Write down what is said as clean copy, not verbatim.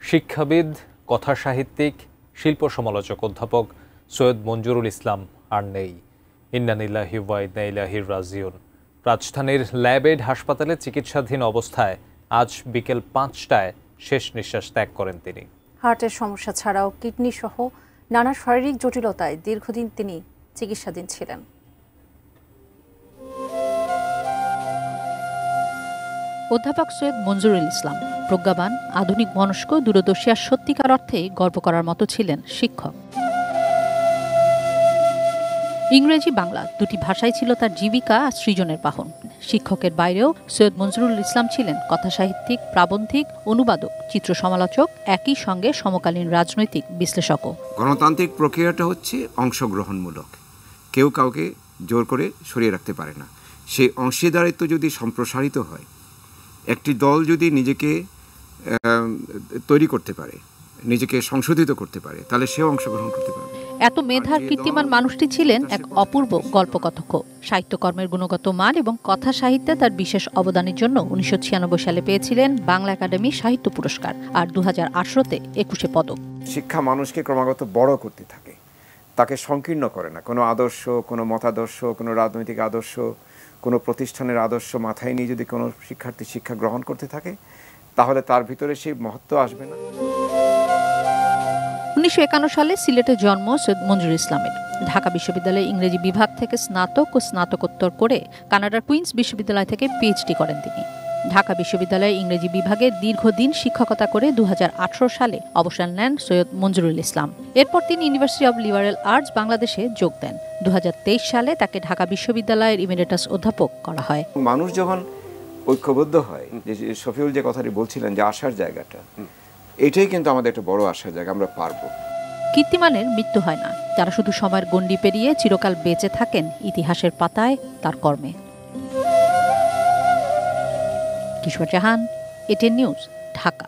শিক্ষাবিদ, কথাসাহিত্যিক, শিল্প সমালোচক অধ্যাপক সৈয়দ মঞ্জুরুল ইসলাম আর নেই। ইন্না লিল্লাহি ওয়া ইন্না ইলাইহি রাজিউন। রাজধানীর ল্যাবএড হাসপাতালে চিকিৎসাধীন অবস্থায় আজ বিকেল ৫টায় শেষ নিঃশ্বাস ত্যাগ করেন তিনি। হার্টের সমস্যা ছাড়াও কিডনি সহ নানা শারীরিক জটিলতায় দীর্ঘদিন তিনি চিকিৎসাধীন ছিলেন। অধ্যাপক সৈয়দ মঞ্জুরুল ইসলাম প্রজ্ঞাবান, আধুনিক মনস্ক, দূরদর্শী আর সত্যিকার অর্থেই গর্ব করার মতো ছিলেন শিক্ষক। ইংরেজি বাংলা দুটি ভাষাই ছিল তার জীবিকা আর সৃজনের বাহন। শিক্ষকের বাইরেও সৈয়দ মঞ্জুরুল ইসলাম ছিলেন কথাসাহিত্যিক, প্রাবন্ধিক, অনুবাদক, চিত্র সমালোচক, একই সঙ্গে সমকালীন রাজনৈতিক বিশ্লেষকও। গণতান্ত্রিক প্রক্রিয়াটা হচ্ছে অংশগ্রহণমূলক। কেউ কাউকে জোর করে সরিয়ে রাখতে পারে না। সেই অংশীদারিত্ব যদি সম্প্রসারিত হয়, একটি দল যদি নিজেকে তৈরি করতে পারে, নিজেকে সংশোধিত করতে পারে, তাহলে সেও অংশগ্রহণ করতে পারে। এত মেধার কীর্তিমান মানুষটি ছিলেন এক অপূর্ব গল্পকথক। সাহিত্যকর্মের গুণগত মান এবং কথা সাহিত্যে তার বিশেষ অবদানের জন্য ১৯৯৬ সালে পেয়েছিলেন বাংলা একাডেমি সাহিত্য পুরস্কার আর ২০১৮-তে ২১ পদক। শিক্ষা মানুষকে ক্রমাগত বড় করতে থাকে, তাকে সংকীর্ণ করে না। কোনো আদর্শ, কোনো মতাদর্শ, কোনো রাজনৈতিক আদর্শ, কোনো প্রতিষ্ঠানের আদর্শ মাথায় নিয়ে যদি কোনো শিক্ষার্থী শিক্ষা গ্রহণ করতে থাকে, তাহলে তার ভিতরে সেই মহত্ব আসবে না। ১৯৫১ সালে সিলেটে জন্ম সৈয়দ মঞ্জুরুল ইসলামের। ঢাকা বিশ্ববিদ্যালয়ে ইংরেজি বিভাগ থেকে স্নাতক ও স্নাতকোত্তর করে কানাডার কুইন্স বিশ্ববিদ্যালয় থেকে পিএইচডি করেন তিনি। ঢাকা বিশ্ববিদ্যালয়ে ইংরেজি বিভাগে দীর্ঘদিন শিক্ষকতা করে ২০১৮ সালে অবসর নেন সৈয়দ মঞ্জুরুল ইসলাম। এরপর তিনি ইউনিভার্সিটি অব লিবারেল আর্টস বাংলাদেশে যোগ দেন। ২০২৩ সালে তাকে ঢাকা বিশ্ববিদ্যালয়ের ইমেরিটাস অধ্যাপক করা হয়। মানুষ যখন ঐক্যবদ্ধ হয়, যে শফিউল যে কথাটি বলছিলেন যে আশার জায়গাটা, এটাই কিন্তু আমাদের একটা বড় আশার জায়গা। আমরা পারবো। কীর্তিমানের মৃত্যু হয় না, তারা শুধু সময়ের গণ্ডি পেরিয়ে চিরকাল বেঁচে থাকেন ইতিহাসের পাতায় তার কর্মে। কিশোর জাহান, এটিএন নিউজ, ঢাকা।